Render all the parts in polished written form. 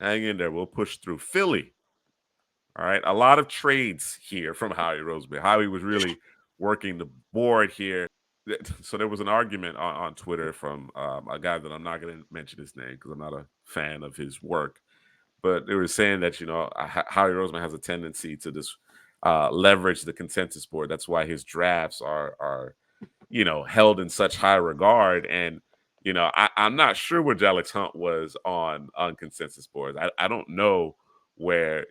Hang in there. We'll push through. Philly. All right. A lot of trades here from Howie Roseman. Howie was really working the board here. So there was an argument on Twitter from a guy that I'm not going to mention his name because I'm not a fan of his work. But they were saying that, Howie Roseman has a tendency to just leverage the consensus board. That's why his drafts are held in such high regard. And, I'm not sure where Jalyx Hunt was on consensus boards. I don't know where,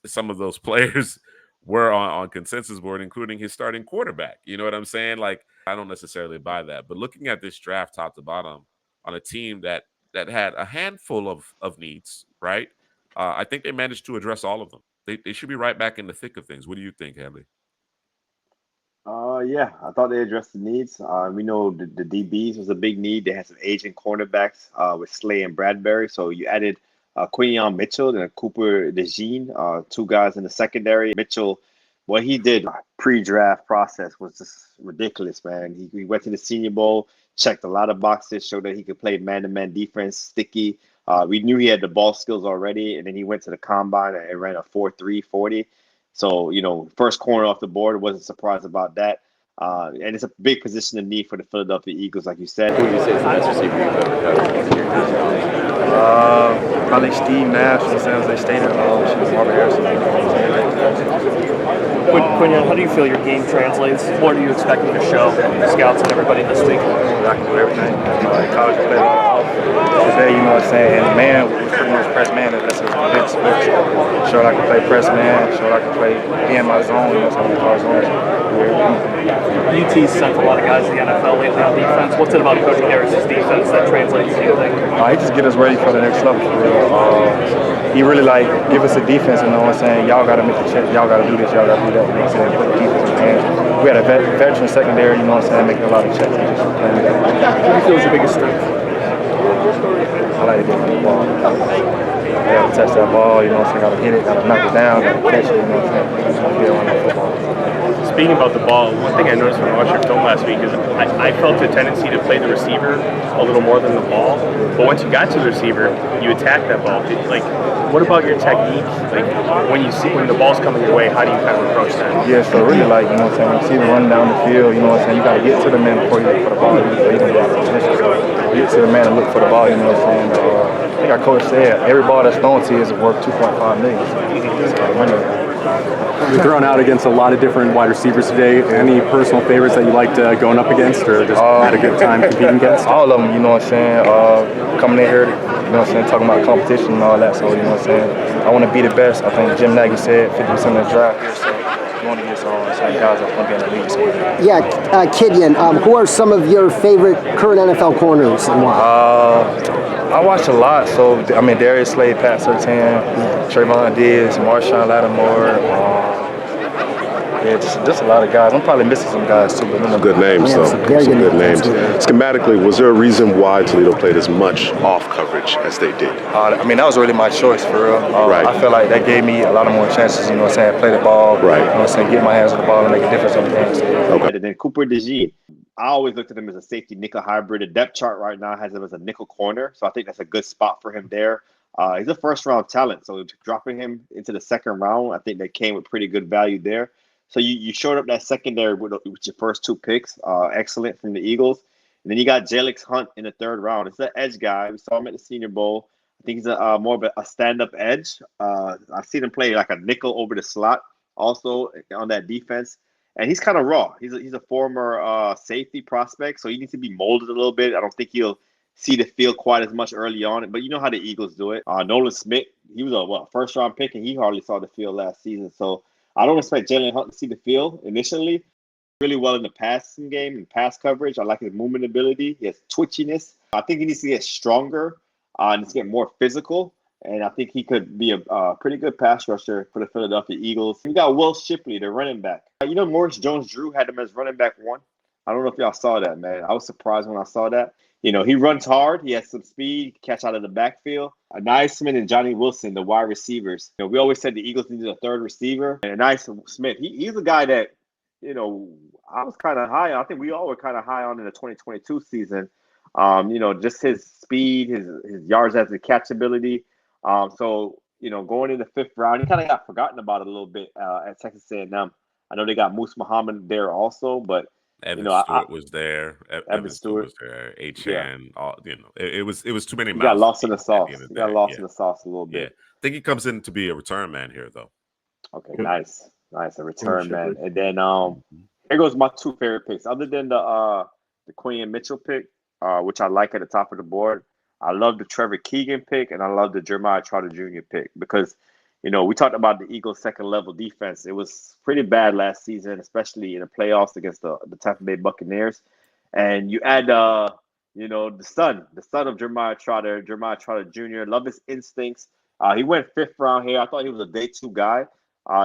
some of those players were on consensus board, including his starting quarterback. You know what I'm saying? Like, I don't necessarily buy that. But looking at this draft top to bottom on a team that had a handful of needs, right? I think they managed to address all of them. They should be right back in the thick of things. What do you think, Hadley? Yeah, I thought they addressed the needs. We know the DBs was a big need. They had some aging cornerbacks with Slay and Bradbury. So you added Quinyon Mitchell and Cooper Dejean, two guys in the secondary. Mitchell, what he did pre-draft process was just ridiculous, man. He went to the Senior Bowl, checked a lot of boxes, showed that he could play man-to-man defense, sticky. We knew he had the ball skills already, and then he went to the combine and ran a 4.3 40. So, first corner off the board, wasn't surprised about that. And it's a big position of need for the Philadelphia Eagles, like you said. Who would you say is the best receiver you've ever had? Probably Steve Nash and San Jose State and Marvin Harrison. Quinyon, how do you feel your game translates? What are you expecting to show scouts and everybody this week? I can do everything. College player today, you know what I'm saying? And man, pretty much press man, that's a big sport. Sure I can play press man, sure I can play be in my zone, you know what I'm saying? UT sent a lot of guys to the NFL lately on defense. What's it about Coach Harris's defense that translates to you think? He just get us ready for the next level for real. He really give us a defense, you know what I'm saying? Y'all got to make the check, y'all got to do this, y'all got to do that, you know what I'm saying? Put the defense in hands. We had a veteran secondary, you know what I'm saying, making a lot of checks. What do you feel is your biggest strength? I like to get the ball. I got to touch that ball, you know what I'm saying? Got to hit it, got to knock it down, got to catch it, you know what I'm saying? I feel on that football. Speaking about the ball, one thing I noticed when I watched your film last week is I felt a tendency to play the receiver a little more than the ball. But once you got to the receiver, you attack that ball. Like, what about your technique? Like, when the ball's coming your way, how do you kind of approach that? Yeah, so really, you know what I'm saying, when you see the run down the field, you know what I'm saying, you got to get to the man before you look for the ball. You don't get position. So you get to the man and look for the ball, you know what I'm saying. I think our coach said every ball that's thrown to you is worth $2.5 million. You're thrown out against a lot of different wide receivers today. Any personal favorites that you liked going up against or just had a good time competing against? All of them, you know what I'm saying. Coming in here, you know what I'm saying, talking about competition and all that. So, you know what I'm saying, I want to be the best. I think Jim Nagy said 50% of the draft here. So you want to get some guys that want to be in the league. So. Yeah, Quinyon, who are some of your favorite current NFL corners and why? I watch a lot, so Darius Slade, Pat Surtain, Trayvon Diggs, Marshawn Lattimore. Just a lot of guys. I'm probably missing some guys too. But some good names, though. Some good names. Schematically, was there a reason why Toledo played as much off coverage as they did? That was really my choice for real. Right. I feel like that gave me a lot of more chances. You know what I'm saying? Play the ball. Right. You know what I'm saying? Get my hands on the ball and make a difference on the game. Okay. And then Cooper Dejean. I always looked at him as a safety nickel hybrid. The depth chart right now has him as a nickel corner, so I think that's a good spot for him there. He's a first-round talent, so dropping him into the second round, I think that came with pretty good value there. So you showed up that secondary with your first two picks, excellent from the Eagles. And then you got Jalyx Hunt in the third round. It's an edge guy. We saw him at the Senior Bowl. I think he's more of a stand-up edge. I've seen him play like a nickel over the slot also on that defense. And he's kind of raw. He's a former safety prospect, so he needs to be molded a little bit. I don't think he'll see the field quite as much early on, but you know how the Eagles do it. Nolan Smith, he was a first-round pick, and he hardly saw the field last season. So I don't expect Jalen Hunt to see the field initially. Really well in the passing game and pass coverage. I like his movement ability. He has twitchiness. I think he needs to get stronger and to get more physical. And I think he could be a pretty good pass rusher for the Philadelphia Eagles. We got Will Shipley, the running back. Maurice Jones-Drew had him as running back one. I don't know if y'all saw that, man. I was surprised when I saw that. He runs hard. He has some speed, catch out of the backfield. Anias Smith and Johnny Wilson, the wide receivers. We always said the Eagles needed a third receiver. And Anias Smith, he's a guy that, I was kind of high on. I think we all were kind of high on in the 2022 season. Just his speed, his yards after catch ability. So going in the fifth round, he kind of got forgotten about a little bit at Texas A&M. I know they got Moose Muhammad there also, but Evan I Stewart was there. Evan Evan Stewart Stewart, was there. yeah, Achan, all it was too many he got mouths to lost in feed the at the end sauce. of He the got day. lost Yeah, in the sauce a little yeah. bit. I think he comes in to be a return man here, though. Okay, Yep. nice, a return man. Shipley. And then Mhm. here goes my two favorite picks. Other than the Quinyon Mitchell pick, which I like at the top of the board. I love the Trevor Keegan pick, and I love the Jeremiah Trotter Jr. pick because we talked about the Eagles' second level defense. It was pretty bad last season, especially in the playoffs against the Tampa Bay Buccaneers. And you add the son of Jeremiah Trotter Jr. Love his instincts. He went fifth round here. I thought he was a day two guy.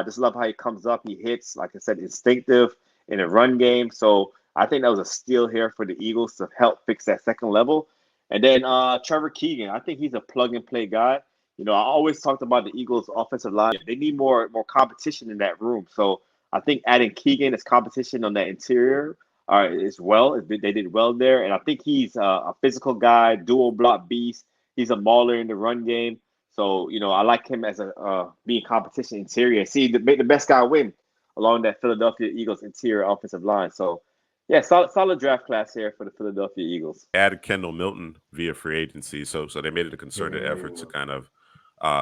Just love how he comes up. He hits, like I said, instinctive in a run game. So I think that was a steal here for the Eagles to help fix that second level. And then Trevor Keegan, I think he's a plug and play guy. I always talked about the Eagles' offensive line. They need more competition in that room. So I think adding Keegan as competition on that interior as well. They did well there, and I think he's a physical guy, dual block beast. He's a mauler in the run game. So I like him as a being competition interior. See, make the best guy win along that Philadelphia Eagles interior offensive line. So yeah, solid draft class here for the Philadelphia Eagles. Added Kendall Milton via free agency, so they made it a concerted effort to kind of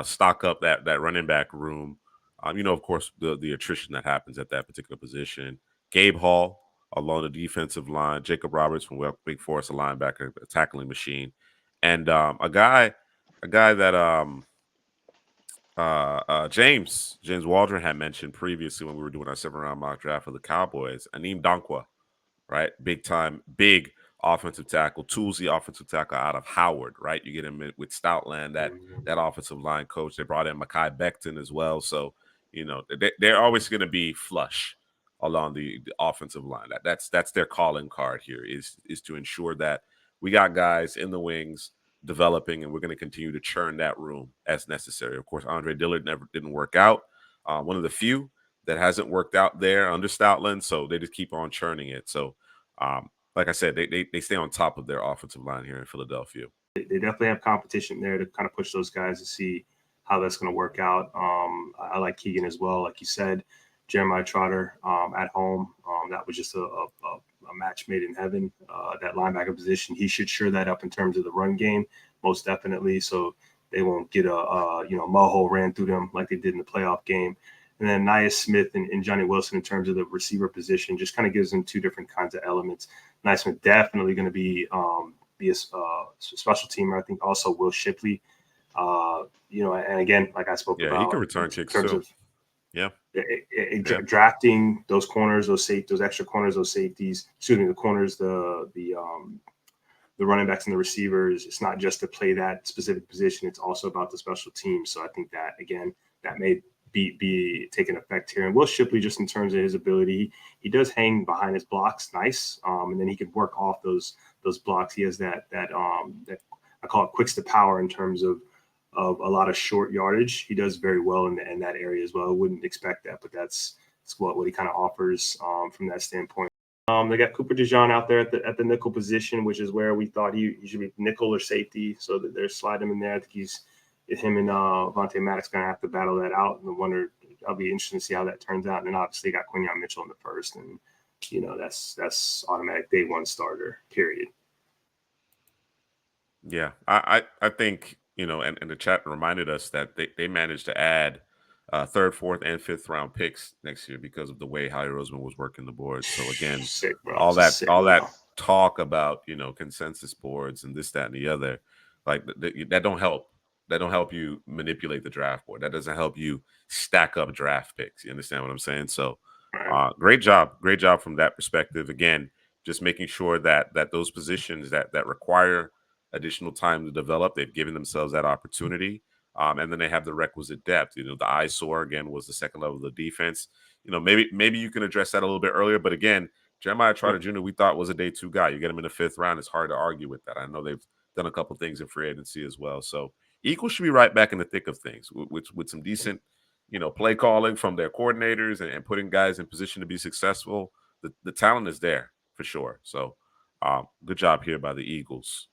stock up that running back room. Of course, the attrition that happens at that particular position. Gabe Hall along the defensive line, Jacob Roberts from Wake Forest, a linebacker, a tackling machine, and a guy that James Waldron had mentioned previously when we were doing our 7-round mock draft for the Cowboys, Aneem Dankwa, right? Big time, big offensive tackle, toolsy offensive tackle out of Howard, right? You get him with Stoutland, that offensive line coach. They brought in Mekhi Becton as well. So, they're always going to be flush along the offensive line. That's their calling card here is to ensure that we got guys in the wings developing, and we're going to continue to churn that room as necessary. Of course, Andre Dillard didn't work out. One of the few that hasn't worked out there under Stoutland, so they just keep on churning it. So, like I said, they stay on top of their offensive line here in Philadelphia. They definitely have competition there to kind of push those guys to see how that's going to work out. I like Keegan as well. Like you said, Jeremiah Trotter at home. That was just a match made in heaven. That linebacker position, he should shore that up in terms of the run game, most definitely. So they won't get a Moho ran through them like they did in the playoff game. And then Anias Smith and Johnny Wilson in terms of the receiver position just kind of gives them two different kinds of elements. Anias Smith definitely going to be a special teamer. I think also Will Shipley. And again, like I spoke about, he can return kicks too. Drafting those corners, those extra corners, those safeties. Excuse me, the corners, the running backs and the receivers. It's not just to play that specific position. It's also about the special teams. So I think that again, that may be taking effect here. And Will Shipley, just in terms of his ability, he does hang behind his blocks nice, and then he can work off those blocks. He has that I call it quicks to power in terms of a lot of short yardage. He does very well in that area as well. I wouldn't expect that, but that's what he kind of offers from that standpoint. They got Cooper Dejean out there at the nickel position, which is where we thought he should be nickel or safety. So that they're sliding him in there. I think him and Vontae Maddox going to have to battle that out. And I wonder, I'll be interested to see how that turns out. And then obviously got Quinyon Mitchell in the first, and that's automatic day one starter. Period. Yeah, I think and the chat reminded us that they managed to add third, fourth, and fifth round picks next year because of the way Howie Roseman was working the board. So again, Sick, bro. all that talk about consensus boards and this, that, and the other, like that don't help. That don't help you manipulate the draft board. That doesn't help you stack up draft picks. You understand what I'm saying? So, great job from that perspective. Again, just making sure that those positions that require additional time to develop, they've given themselves that opportunity. And then they have the requisite depth. The eyesore again was the second level of the defense. Maybe you can address that a little bit earlier. But again, Jeremiah Trotter Jr. we thought was a day two guy. You get him in the fifth round, it's hard to argue with that. I know they've done a couple things in free agency as well. So Eagles should be right back in the thick of things with some decent, play calling from their coordinators and putting guys in position to be successful. The talent is there for sure. So good job here by the Eagles.